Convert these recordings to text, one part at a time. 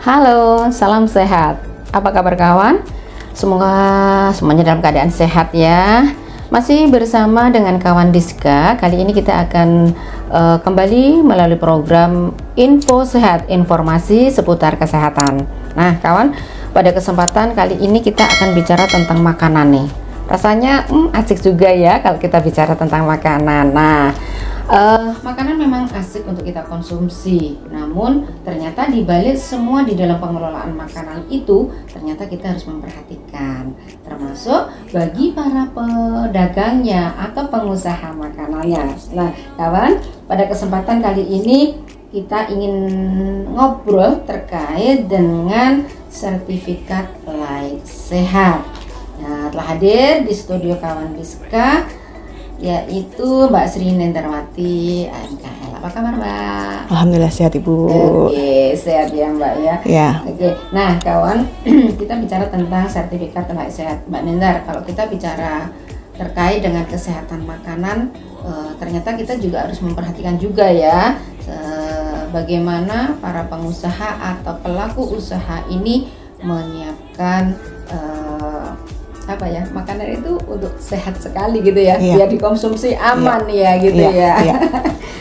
Halo, salam sehat. Apa kabar kawan? Semoga semuanya dalam keadaan sehat ya. Masih bersama dengan kawan Diska. Kali ini kita akan kembali melalui program Info Sehat, informasi seputar kesehatan. Nah kawan, pada kesempatan kali ini kita akan bicara tentang makanan nih. Rasanya asik juga ya kalau kita bicara tentang makanan. Nah, makanan memang asik untuk kita konsumsi. Namun ternyata dibalik semua di dalam pengelolaan makanan itu, ternyata kita harus memperhatikan, termasuk bagi para pedagangnya atau pengusaha makanannya. Nah, kawan, pada kesempatan kali ini kita ingin ngobrol terkait dengan sertifikat layak sehat. Nah, telah hadir di studio kawan Diska, yaitu Mbak Sri Nendarwati AMKL. Apa kabar Mbak? Alhamdulillah sehat Ibu. Oke, sehat ya Mbak ya. Ya. Oke, nah kawan, kita bicara tentang sertifikat layak sehat. Mbak Nendar, kalau kita bicara terkait dengan kesehatan makanan, ternyata kita juga harus memperhatikan juga ya, bagaimana para pengusaha atau pelaku usaha ini menyiapkan makanan itu untuk sehat sekali gitu ya, biar dikonsumsi aman ya gitu ya.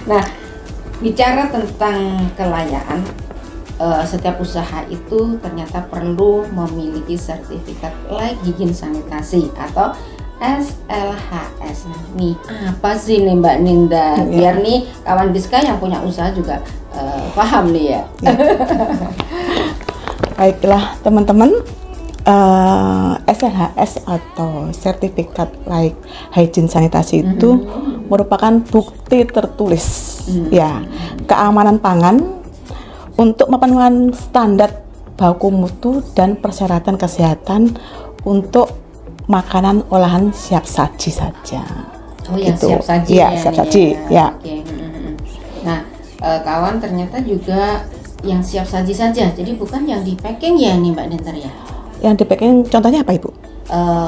Nah, bicara tentang kelayakan, setiap usaha itu ternyata perlu memiliki sertifikat layak higien sanitasi atau SLHS. Nih apa sih nih Mbak Ninda? Biar nih kawan Diska yang punya usaha juga paham nih ya. Baiklah teman-teman, SLHS atau sertifikat layak higien sanitasi itu merupakan bukti tertulis ya keamanan pangan untuk memenuhi standar baku mutu dan persyaratan kesehatan untuk makanan olahan siap saji saja. Oh ya, gitu. Siap saji ya, siap saji ya. Oke. Nah, kawan, ternyata juga yang siap saji saja, jadi bukan yang di packing ya nih Mbak Nenter ya. Yang di packing contohnya apa Ibu?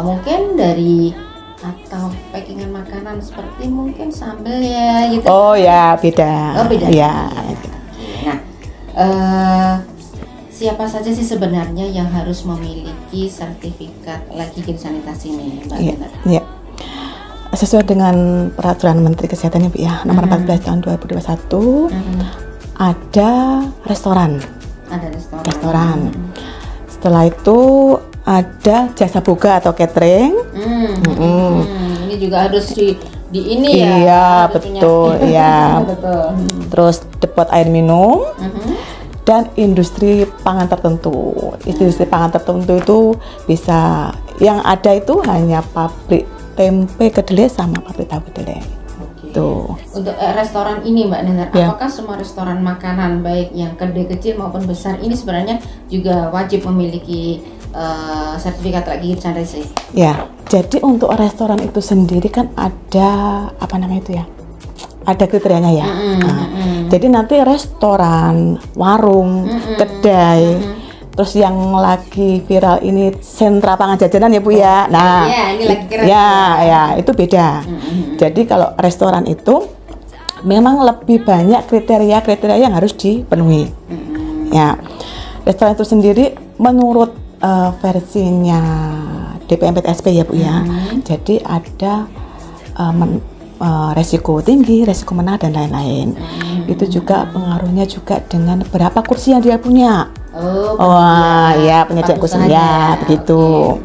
Mungkin dari atau packingan makanan seperti mungkin sambal ya gitu. Oh ya, beda. Oh beda. Ya. Nah, siapa saja sih sebenarnya yang harus memiliki sertifikat layak higien sanitasi ini Mbak Nenter? Iya. Sesuai dengan peraturan Menteri Kesehatan Ibu ya, nomor 14 tahun 2021, ada restoran. Ada restoran. Setelah itu ada jasa boga atau catering. Ini juga harus di ini ya. Iya betul. Iya. Betul. Terus depot air minum dan industri pangan tertentu. Industri pangan tertentu itu bisa, yang ada itu hanya pabrik tempe kedelai sama pabrik tahu kedelai. Tuh. Untuk restoran ini Mbak Nener, apakah semua restoran makanan baik yang gede kecil maupun besar ini sebenarnya juga wajib memiliki sertifikat layak higien sanitasi? Ya, jadi untuk restoran itu sendiri kan ada apa namanya itu ya? Ada kriterianya ya. Jadi nanti restoran, warung, kedai, terus yang lagi viral ini sentra pangan jajanan ya Bu ya. Nah, ini lagi keren. Ya, itu beda. Jadi kalau restoran itu memang lebih banyak kriteria yang harus dipenuhi. Ya, restoran itu sendiri menurut versinya DPMPTSP ya Bu ya. Jadi ada resiko tinggi, resiko menengah dan lain-lain. Itu juga pengaruhnya juga dengan berapa kursi yang dia punya. Ya penyediaan kursi ya begitu.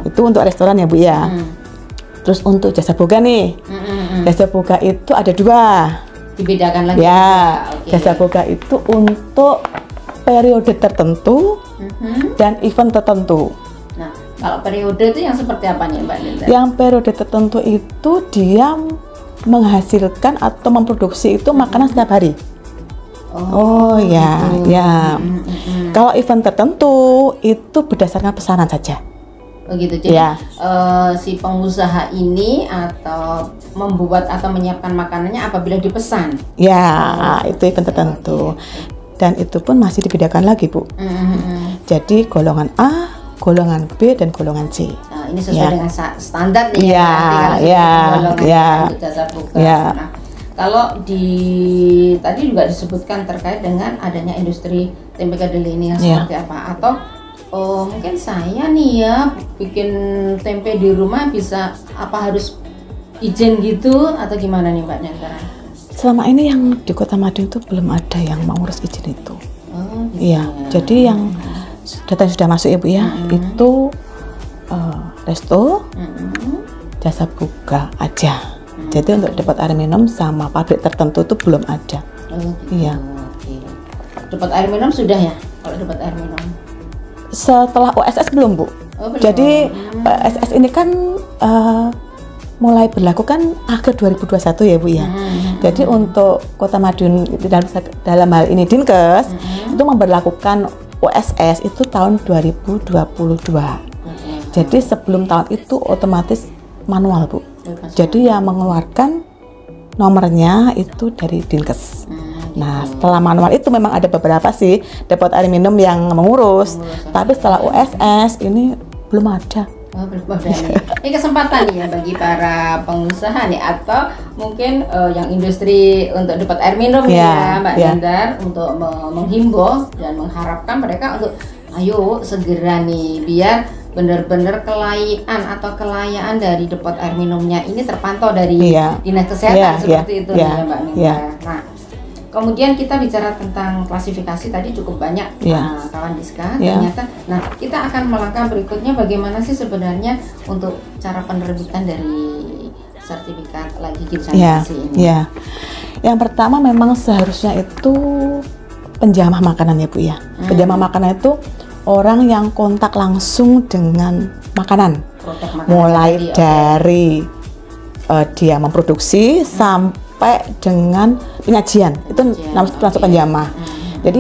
Itu untuk restoran ya Bu ya. Terus untuk jasa boga nih, jasa boga itu ada dua. Dibedakan lagi. Ya, jasa boga itu untuk periode tertentu dan event tertentu. Nah, kalau periode itu yang seperti apa nih Mbak Linda? Yang periode tertentu itu dia menghasilkan atau memproduksi itu makanan setiap hari. Ya. Kalau event tertentu itu berdasarkan pesanan saja. Begitu. Jadi si pengusaha ini atau membuat atau menyiapkan makanannya apabila dipesan. Ya, itu event tertentu. Dan itu pun masih dibedakan lagi Bu. Jadi golongan A, golongan B dan golongan C. Ini sesuai dengan standar nih untuk jasa boga. Nah, kalau tadi juga disebutkan terkait dengan adanya industri tempe kedelai ini yang seperti apa, atau mungkin saya nih ya bikin tempe di rumah bisa apa harus izin gitu atau gimana nih Mbak Nendra? Selama ini yang di Kota Madiun itu belum ada yang mau ngurus izin itu. Gitu iya, jadi yang data sudah masuk ya Bu ya, itu resto, jasa buka aja. Jadi untuk dapat air minum sama pabrik tertentu itu belum ada. Gitu. Iya. Oke. Dapat air minum sudah ya? Kalau dapat air minum? Setelah OSS belum Bu. Belum. Jadi OSS ini kan mulai berlaku kan akhir 2021 ya Bu ya. Jadi untuk Kota Madiun dalam hal ini Dinkes itu memberlakukan OSS itu tahun 2022. Jadi sebelum tahun itu otomatis manual Bu. Jadi yang mengeluarkan nomornya itu dari Dinkes. Nah setelah manual itu memang ada beberapa sih dapat air minum yang mengurus. Tapi setelah OSS ini belum ada. Belum ada nih. Ini kesempatan nih ya bagi para pengusaha nih atau mungkin yang industri untuk dapat air minum ya Mbak Nendar, untuk menghimbau dan mengharapkan mereka untuk ayo segera nih biar benar-benar kelayaan dari dapat air minumnya ini terpantau dari Dinas Kesehatan seperti itu ya Mbak Nendar. Nah, kemudian kita bicara tentang klasifikasi tadi cukup banyak kawan Diska ternyata. Nah, kita akan melangkah berikutnya bagaimana sih sebenarnya untuk cara penerbitan dari sertifikat higien sanitasi ini. Yang pertama memang seharusnya itu penjamah makanan ya Bu ya. Penjamah makanan itu orang yang kontak langsung dengan makanan. Mulai dari dia memproduksi sampai dengan penyajian itu masuk penjamah. Jadi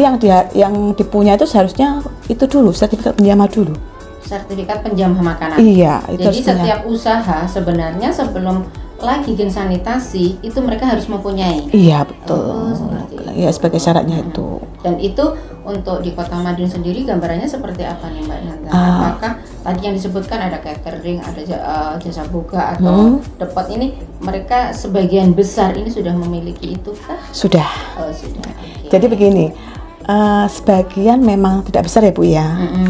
yang dipunya itu seharusnya itu dulu sertifikat penjamah dulu. Sertifikat penjamah makanan. Iya. Jadi setiap usaha sebenarnya sebelum higien sanitasi itu mereka harus mempunyai. Iya betul. Iya sebagai syaratnya itu. Dan itu untuk di Kota Madiun sendiri gambarannya seperti apa nih Mbak Nanda? Apakah tadi yang disebutkan ada catering, ada jasa buka atau dapat ini mereka sebagian besar ini sudah memiliki itu kah? Sudah. Sudah. Okay. Jadi begini, sebagian memang tidak besar ya Bu ya.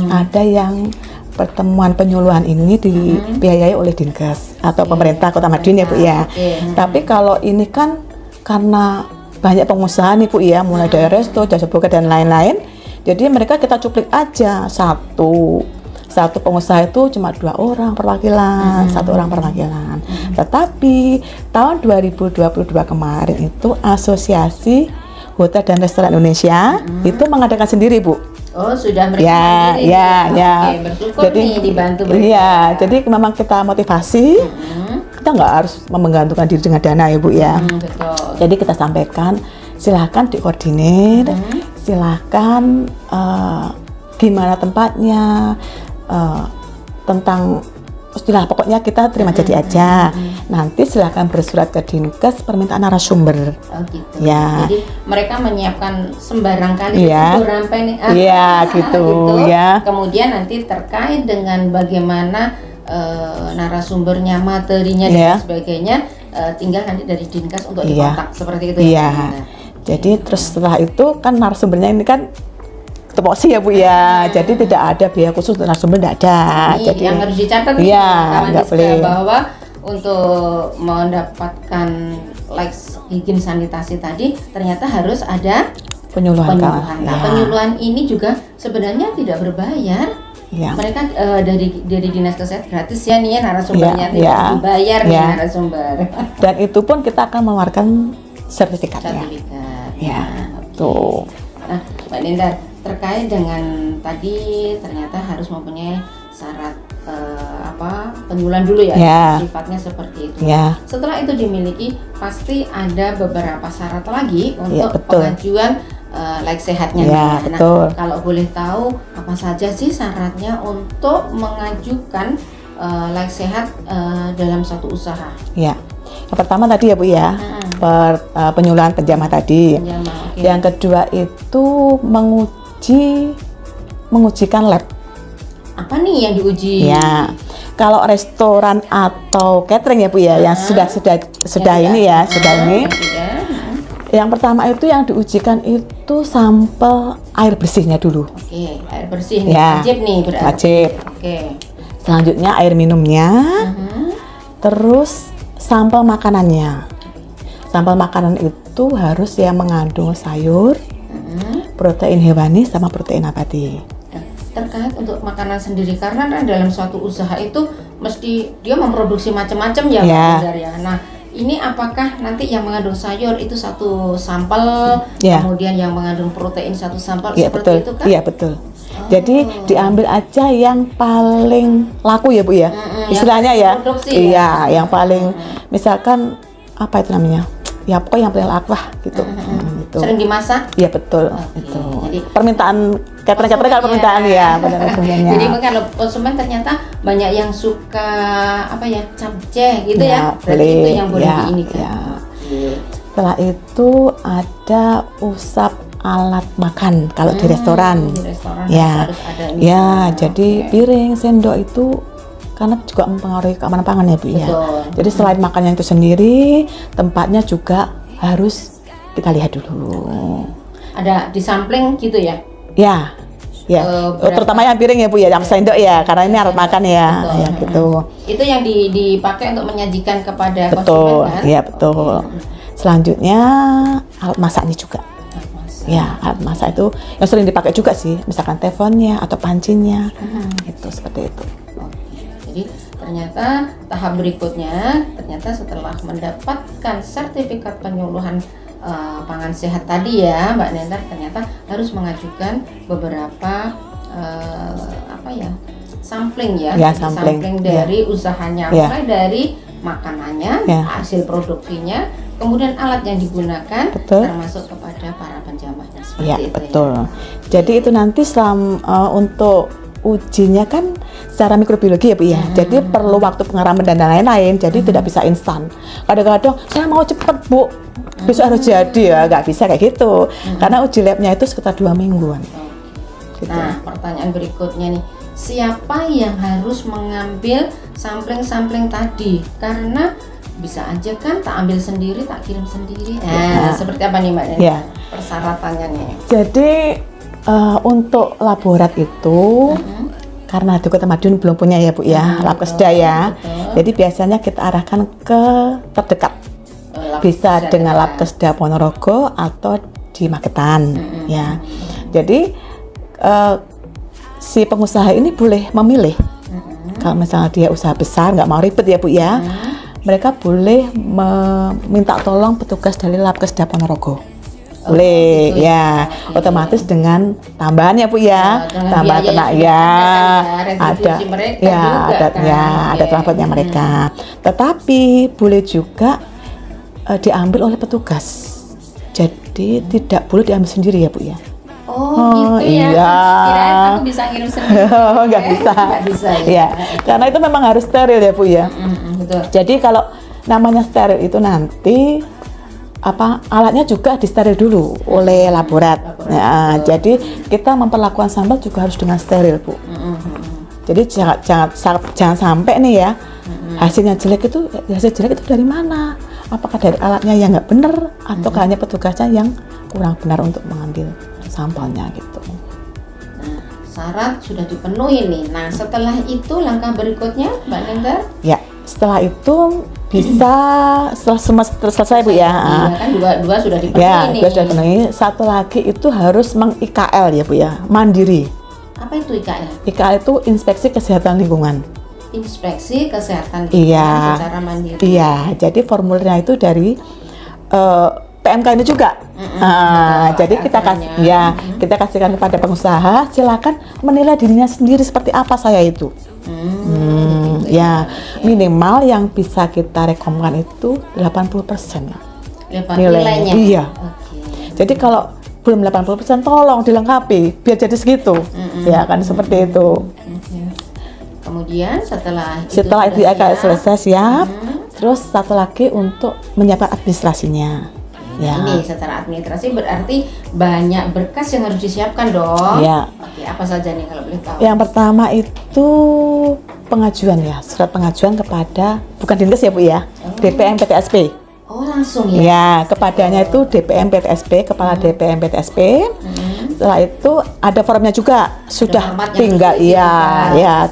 Ada yang pertemuan penyuluhan ini dibiayai oleh Dinkes atau pemerintah Kota Madiun ya Bu ya. Tapi kalau ini kan karena banyak pengusaha nih Bu ya, mulai dari resto, jasa buka dan lain-lain. Jadi mereka kita cuplik aja satu pengusaha itu cuma 2 orang perwakilan, 1 orang perwakilan. Tetapi tahun 2022 kemarin itu Asosiasi Hotel dan Restoran Indonesia itu mengadakan sendiri Bu. Oh sudah mereka sendiri. Oke, bersyukur jadi, nih dibantu. Iya, jadi memang kita motivasi. Kita nggak harus menggantungkan diri dengan dana ya Bu ya. Betul. Jadi kita sampaikan silahkan dikoordinir, silahkan gimana tempatnya, tentang istilah pokoknya kita terima jadi aja. Nanti silahkan bersurat ke Dinkes permintaan narasumber. Oh gitu. Ya. Jadi mereka menyiapkan sembarang kali rampai nih. Iya gitu ya. Kemudian nanti terkait dengan bagaimana narasumbernya, materinya dan sebagainya, tinggal nanti dari Dinkes untuk dikontak seperti itu ya. Jadi terus setelah itu kan narasumbernya ini kan tupoksi ya Bu ya. Jadi tidak ada biaya khusus untuk narasumber, tidak ada. Jadi yang harus dicatat bahwa untuk mendapatkan higien sanitasi tadi ternyata harus ada penyuluhan. Nah, penyuluhan ini juga sebenarnya tidak berbayar. Mereka dari Dinas Kesehatan gratis ya nih narasumbernya tidak dibayar nih narasumber. Dan itu pun kita akan mengeluarkan sertifikatnya. Tuh. Nah, Mbak Nendar, terkait dengan tadi ternyata harus mempunyai syarat penyuluhan dulu ya, sifatnya seperti itu. Setelah itu dimiliki pasti ada beberapa syarat lagi untuk pengajuan sehatnya. Nah, kalau boleh tahu apa saja sih syaratnya untuk mengajukan sehat dalam suatu usaha? Yang pertama tadi ya Bu ya, penyuluhan penjamah tadi. Yang kedua itu mengujikan lab. Apa nih yang diuji? Ya, kalau restoran atau catering ya Bu ya, yang sudah ini. Yang pertama itu yang diujikan itu sampel air bersihnya dulu. Oke, air bersih nih, Ya, wajib nih berarti. wajib. Oke. Selanjutnya air minumnya, terus sampel makanannya. Sampel makanan itu harus yang mengandung sayur, protein hewani sama protein nabati. Nah, terkait untuk makanan sendiri, karena kan dalam suatu usaha itu mesti dia memproduksi macam-macam ya, Mbak Nindar ya. Nah, ini apakah nanti yang mengandung sayur itu satu sampel, kemudian yang mengandung protein satu sampel, seperti itu kan? Iya, betul. Jadi diambil aja yang paling laku ya Bu ya, istilahnya ya. Iya, yang paling misalkan apa itu namanya? Ya pokoknya yang paling laku lah gitu. Gitu. Sering dimasak? Iya betul. Itu. Jadi permintaan catering kalau permintaan ya, benar sebenarnya. Jadi kalau konsumen ternyata banyak yang suka apa ya, capcay gitu ya. Berarti itu yang boleh diinikan. Ya. Setelah itu ada usap alat makan kalau di restoran. Di restoran ya. harus ada ini. Ya, jadi piring, sendok itu karena juga mempengaruhi keamanan pangan ya Bu ya. Jadi selain makannya itu sendiri, tempatnya juga harus kita lihat dulu. Ada di sampling gitu ya? Ya. Ya, terutama yang piring ya Bu ya, yang sendok ya, karena ini alat makan ya, ya gitu. Itu yang dipakai untuk menyajikan kepada konsumen kan? Iya betul. Okay. Selanjutnya alat masaknya juga. Ya, alat masak itu yang sering dipakai juga sih, misalkan teflonnya atau pancinya, itu seperti itu. Jadi ternyata tahap berikutnya, ternyata setelah mendapatkan sertifikat penyuluhan pangan sehat tadi ya Mbak Nindar, ternyata harus mengajukan beberapa sampling ya, sampling dari usahanya, mulai dari makanannya, hasil produksinya, kemudian alat yang digunakan, termasuk kepada para penjamahnya seperti itu. Betul. Jadi itu nanti untuk ujinya kan secara mikrobiologi ya Bu ya. Jadi perlu waktu pengaraman dan lain-lain. Jadi tidak bisa instan. Kadang-kadang saya mau cepet Bu, besok harus jadi ya, nggak bisa kayak gitu. Karena uji labnya itu sekitar 2 mingguan. Gitu. Nah, pertanyaan berikutnya nih, siapa yang harus mengambil sampling-sampling tadi? Karena bisa aja kan tak ambil sendiri, tak kirim sendiri. Nah, seperti apa nih Mbak Nindar? Persyaratannya nih. Jadi untuk laborat itu karena Kota Madiun belum punya ya Bu ya, Labkesda ya. Jadi biasanya kita arahkan ke terdekat. Bisa dengan Labkesda Ponorogo atau di Magetan ya. Jadi si pengusaha ini boleh memilih. Kalau misalnya dia usaha besar nggak mau ribet ya Bu ya, mereka boleh meminta tolong petugas dari Labkesda Ponorogo. Boleh ya, otomatis dengan tambahan ya Bu ya, tambahan tenaga ya, ada transportnya mereka. Tetapi boleh juga diambil oleh petugas. Jadi tidak boleh diambil sendiri ya Bu ya. Oh gitu ya. Iya. Kirain aku bisa ngirim sendiri. Nggak bisa. Nggak bisa ya. Karena itu memang harus steril ya Bu ya. Betul. Jadi kalau namanya steril itu nanti alatnya juga disteril dulu oleh laborat. Nah, jadi kita memperlakukan sampel juga harus dengan steril Bu. Jadi jangan sampai nih ya hasil jelek itu dari mana? Apakah dari alatnya yang nggak benar atau hanya petugasnya yang kurang benar untuk mengambil sampelnya gitu. Nah, syarat sudah dipenuhi nih. Nah, setelah itu langkah berikutnya Mbak Nindar? Ya, setelah itu bisa selesai Bu ya. Iya kan dua sudah dipenuhi nih. Ya, sudah dipenuhi. Satu lagi itu harus meng-IKL ya Bu ya, mandiri. Apa itu IKL? IKL itu inspeksi kesehatan lingkungan. Inspeksi kesehatan lingkungan secara mandiri. Iya, jadi formulirnya itu dari PMK ini juga. Jadi kita kasihkan kepada pengusaha, silakan menilai dirinya sendiri seperti apa saya itu. Ya, minimal yang bisa kita rekomendasikan itu 80% nilainya. Iya. Okay. Jadi kalau belum 80% tolong dilengkapi biar jadi segitu. Ya kan seperti itu. Kemudian setelah itu selesai siap, terus satu lagi untuk menyiapkan administrasinya. Ya. Ini secara administrasi berarti banyak berkas yang harus disiapkan dong. Ya. Oke, apa saja nih kalau boleh tahu? Yang pertama itu pengajuan ya, surat pengajuan kepada bukan Dinkes ya Bu ya, DPM PTSP. Oh, langsung ya? Ya, kepadanya itu DPM PTSP, Kepala DPM PTSP. Setelah itu ada formnya juga, sudah tinggal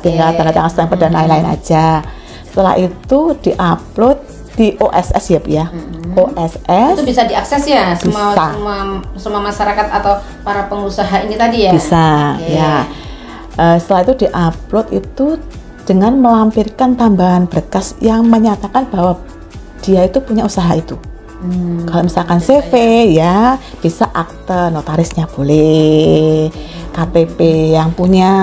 tinggal tanda tangan stempel dan lain-lain aja. Setelah itu diupload di OSS ya Bu ya. OSS itu bisa diakses ya semua masyarakat atau para pengusaha ini tadi ya? Bisa, ya. Setelah itu diupload itu dengan melampirkan tambahan berkas yang menyatakan bahwa dia itu punya usaha itu. Kalau misalkan CV ya bisa akte notarisnya boleh, KTP yang punya,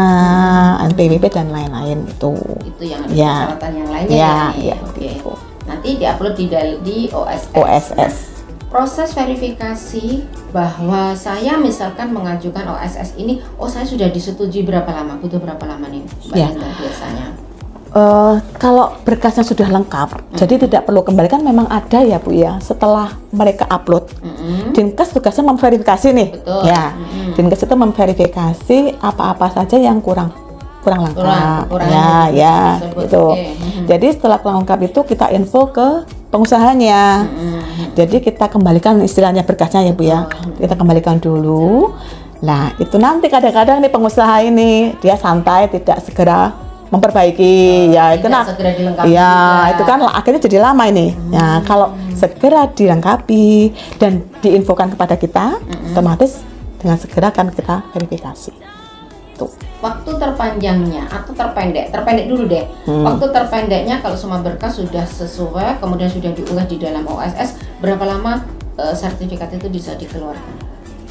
NPWP dan lain-lain itu. Itu yang ada persyaratan yang lainnya ya. Oke. Nanti diupload di OSS. Proses verifikasi bahwa saya misalkan mengajukan OSS ini, saya sudah disetujui berapa lama? Butuh berapa lama nih Mbak Linda biasanya? Kalau berkasnya sudah lengkap, jadi tidak perlu kembalikan, memang ada ya Bu ya. Setelah mereka upload, Dinkes tugasnya memverifikasi nih. Betul. Ya, Dinkes itu memverifikasi apa-apa saja yang kurang lengkap. Gitu. Jadi setelah kurang lengkap itu kita info ke pengusahanya. Jadi kita kembalikan istilahnya berkasnya ya Bu ya. Kita kembalikan dulu. Nah, itu nanti kadang-kadang nih pengusaha ini dia santai, tidak segera memperbaiki, itu itu kan akhirnya jadi lama ini. Ya, kalau segera dilengkapi dan diinfokan kepada kita, otomatis dengan segera akan kita verifikasi. Tuh. Waktu terpanjangnya atau terpendek dulu deh. Waktu terpendeknya kalau semua berkas sudah sesuai, kemudian sudah diunggah di dalam OSS, berapa lama sertifikat itu bisa dikeluarkan?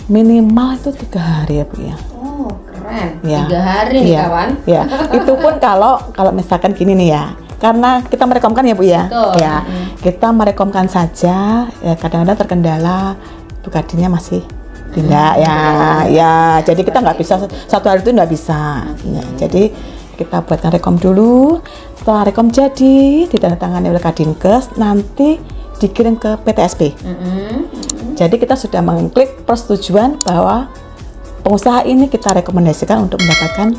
Minimal itu 3 hari ya Bu ya. Oh, keren. 3 hari nih kawan. Ya, itu pun kalau misalkan gini nih ya, karena kita merekomkan ya Bu ya. Betul. Ya, kita merekomkan saja. Ya, kadang-kadang terkendala Bukadinya masih tidak ya. Jadi kita nggak bisa 1 hari itu nggak bisa. Ya, jadi kita buatkan rekom dulu. Setelah rekom jadi ditandatangani oleh Kadinkes, nanti dikirim ke PTSP. Jadi kita sudah mengklik persetujuan bahwa pengusaha ini kita rekomendasikan untuk mendapatkan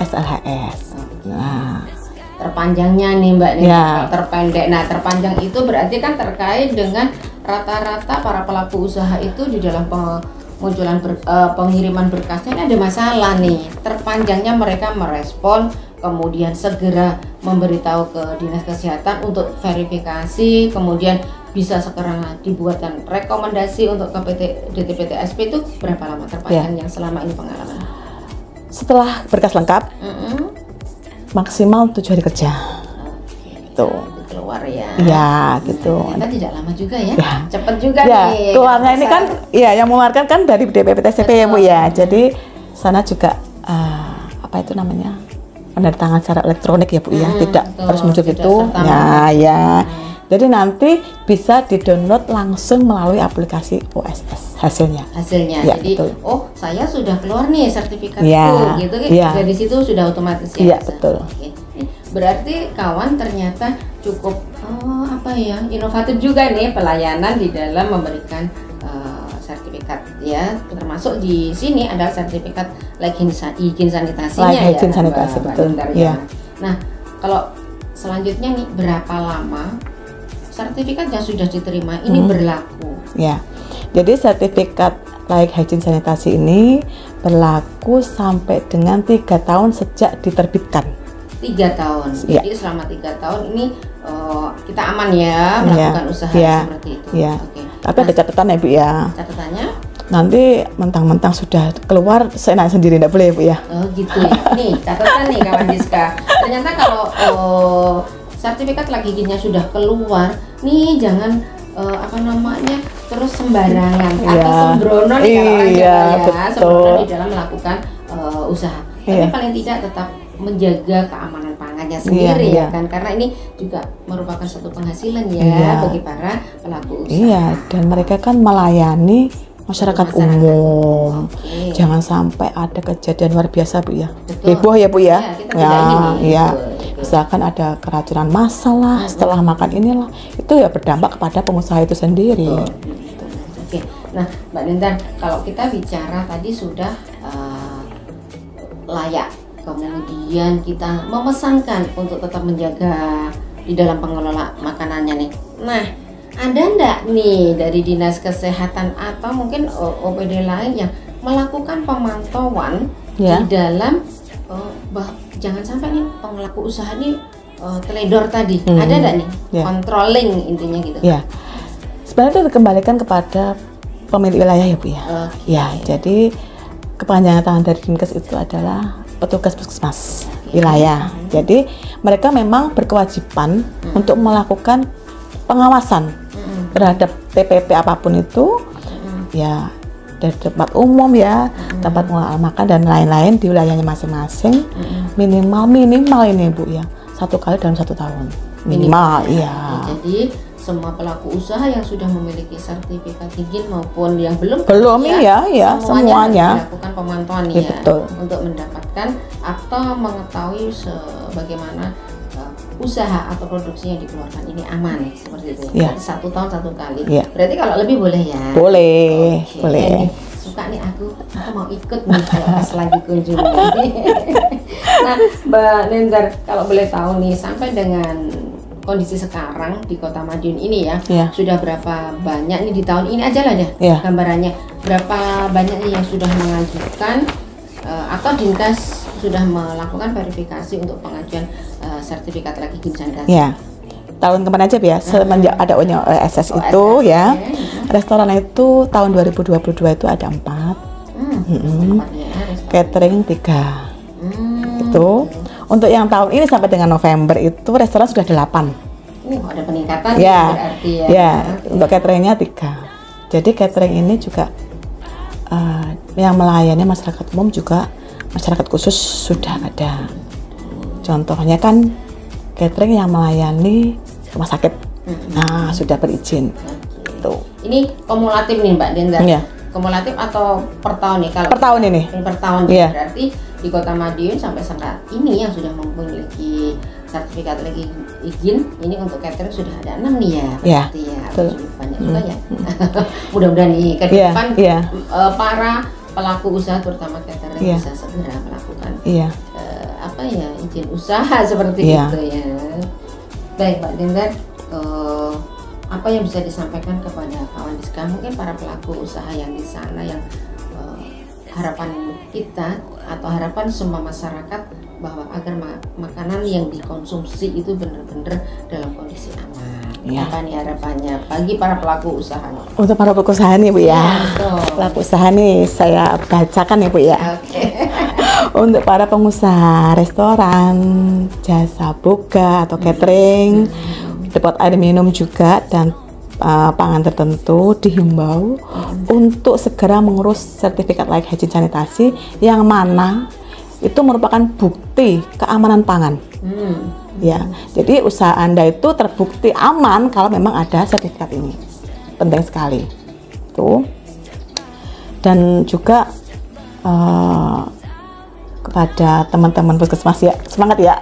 SLHS. Nah, terpanjangnya nih Mbak nih, terpendek. Nah, terpanjang itu berarti kan terkait dengan rata-rata para pelaku usaha itu di dalam pemunculan pengiriman berkasnya ini ada masalah nih. Terpanjangnya mereka merespon, kemudian segera memberitahu ke Dinas Kesehatan untuk verifikasi, kemudian bisa sekarang dibuatkan rekomendasi untuk ke DTPTSP itu berapa lama terpanjang yang selama ini pengalaman? Setelah berkas lengkap, maksimal 7 hari kerja. Tuh keluar ya. Ya, gitu. Kita tidak lama juga ya. Cepat juga nih. Keluarnya ini kan yang mengeluarkan kan dari DPPTSP ya Bu ya. Jadi sana juga apa itu namanya? Penandatangan secara elektronik ya Bu ya. Tidak harus muncul gitu. Jadi nanti bisa di-download langsung melalui aplikasi OSS hasilnya. Ya, jadi betul. Saya sudah keluar nih sertifikatku gitu kan. Dari situ sudah otomatis ya. Iya, betul. Berarti kawan ternyata cukup inovatif juga nih pelayanan di dalam memberikan sertifikat ya, termasuk di sini ada sertifikat izin sanitasinya izin sanitasi betul. Nah, kalau selanjutnya nih berapa lama sertifikat yang sudah diterima ini berlaku? Ya, jadi sertifikat layak hygiene sanitasi ini berlaku sampai dengan 3 tahun sejak diterbitkan. 3 tahun. Jadi selama 3 tahun ini kita aman ya melakukan usaha seperti itu. Tapi ada catatan ya Bu ya. Catatannya? Nanti mentang-mentang sudah keluar seenak sendiri, tidak boleh ya Bu ya. Oh gitu ya. Nih catatan nih kawan Diska. Ternyata kalau sertifikat layak higienisnya sudah keluar, nih jangan terus sembarangan atau sembrono nih kalau orang Jawa ya, sembrono di dalam melakukan usaha. Tapi paling tidak tetap menjaga keamanan pangannya sendiri ya kan, karena ini juga merupakan suatu penghasilan bagi para pelaku usaha. Dan mereka kan melayani masyarakat umum. Jangan sampai ada kejadian luar biasa Bu ya. Heboh ya Bu ya. Misalkan ada keracunan massal setelah makan inilah, itu ya berdampak kepada pengusaha itu sendiri. Nah Mbak Linda, kalau kita bicara tadi sudah layak, kemudian kita memesankan untuk tetap menjaga di dalam pengelola makanannya nih. Nah, ada ndak nih dari Dinas Kesehatan atau mungkin OPD lain yang melakukan pemantauan di dalam jangan sampai nih pelaku usaha nih teledor tadi, ada nggak nih controlling intinya gitu? Ya, sebenarnya itu dikembalikan kepada pemilik wilayah ya Bu ya. Ya, jadi kepanjangan tangan dari Dinkes itu adalah petugas puskesmas wilayah. Jadi mereka memang berkewajiban untuk melakukan pengawasan terhadap TPP apapun itu, ya dari tempat umum ya, tempat pengelolaan makan dan lain-lain di wilayahnya masing-masing. Minimal ini Bu ya, 1 kali dalam 1 tahun minimal. Iya. Jadi semua pelaku usaha yang sudah memiliki sertifikat higien maupun yang belum ya semuanya dilakukan pemantauan ya, betul. Untuk mendapatkan atau mengetahui bagaimana usaha atau produksi yang dikeluarkan ini aman seperti itu ya. 1 tahun 1 kali. Berarti kalau lebih boleh ya? Boleh. Suka nih aku mau ikut nih kalau pas lagi kunjungan. Nah, Mbak Nendar, kalau boleh tahu nih sampai dengan kondisi sekarang di Kota Madiun ini ya, sudah berapa banyak nih di tahun ini aja lah ya, gambarannya berapa banyak nih yang sudah mengajukan atau Dinkes sudah melakukan verifikasi untuk pengajuan sertifikat lagi higien sanitasi? Ya, tahun kemarin aja ya, semenjak ada OSS itu ya, restoran itu tahun 2022 itu ada 4, catering 3, itu. Untuk yang tahun ini sampai dengan November itu restoran sudah 8. Ada peningkatan berarti ya. Ya, untuk cateringnya 3. Jadi catering ini juga yang melayani masyarakat umum juga masyarakat khusus sudah ada. Contohnya kan catering yang melayani rumah sakit, nah sudah berizin. Tuh. Ini kumulatif nih Mbak Dendar. Kumulatif atau per tahun nih? Kalau per tahun ini. Per tahun berarti di Kota Madiun sampai saat ini yang sudah memiliki sertifikat lagi izin ini untuk catering sudah ada 6 nih ya. Berarti banyak juga ya. Mudah-mudahan nih ke depan para pelaku usaha terutama catering bisa segera melakukan izin usaha seperti itu ya. Baik Mbak Dendar, apa yang bisa disampaikan kepada kawan Diska, mungkin para pelaku usaha yang di sana yang harapan kita atau harapan semua masyarakat bahwa agar makanan yang dikonsumsi itu benar-benar dalam kondisi aman. Apa nih harapannya bagi para pelaku usaha? Untuk para pelaku usaha nih Bu ya, pelaku usaha nih saya bacakan ya Bu ya. Untuk para pengusaha restoran, jasa boga atau catering, depot air minum juga dan pangan tertentu dihimbau untuk segera mengurus sertifikat layak higien sanitasi yang mana itu merupakan bukti keamanan pangan. Ya, jadi usaha Anda itu terbukti aman kalau memang ada sertifikat ini. Penting sekali. Tuh. Dan juga kepada teman-teman puskesmas ya, semangat ya.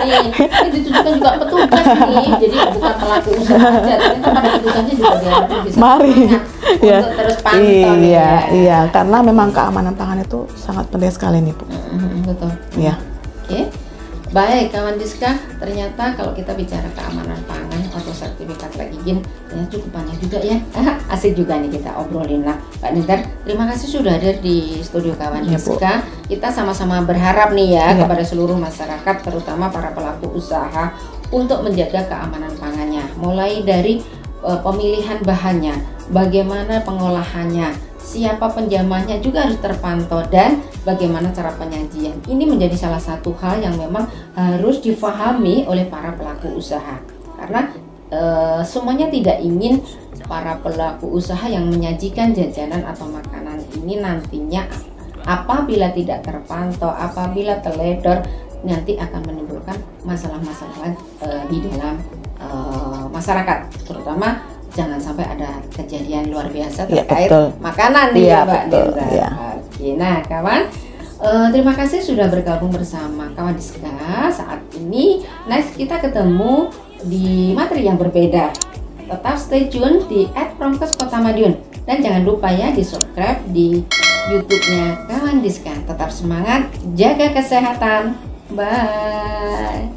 Ini ditujukan juga petugas nih, jadi bukan pelaku usaha aja, tapi kepada petugasnya juga biar bisa untuk terus pantau. Iya, karena memang keamanan pangan itu sangat penting sekali nih Bu. Betul. Iya. Oke. Baik kawan Diska, ternyata kalau kita bicara keamanan pangan atau sertifikat layak higien cukup banyak juga ya. Asik juga nih kita obrolin lah Pak Nendar. Terima kasih sudah ada di studio kawan Diska. Kita sama-sama berharap nih ya kepada seluruh masyarakat terutama para pelaku usaha untuk menjaga keamanan pangannya. Mulai dari pemilihan bahannya, bagaimana pengolahannya, siapa penjamahnya juga harus terpantau dan bagaimana cara penyajian. Ini menjadi salah satu hal yang memang harus difahami oleh para pelaku usaha. Karena semuanya tidak ingin para pelaku usaha yang menyajikan jajanan atau makanan ini nantinya apabila tidak terpantau, apabila teledor, nanti akan menimbulkan masalah-masalah di dalam masyarakat, terutama jangan sampai ada kejadian luar biasa terkait makanan nih ya Mbak Nendra. Oke, nah kawan, terima kasih sudah bergabung bersama kawan Diska saat ini. Next kita ketemu di materi yang berbeda. Tetap stay tune di @promkes Kota Madiun dan jangan lupa ya di subscribe di YouTube-nya kawan Diska. Tetap semangat, jaga kesehatan. Bye.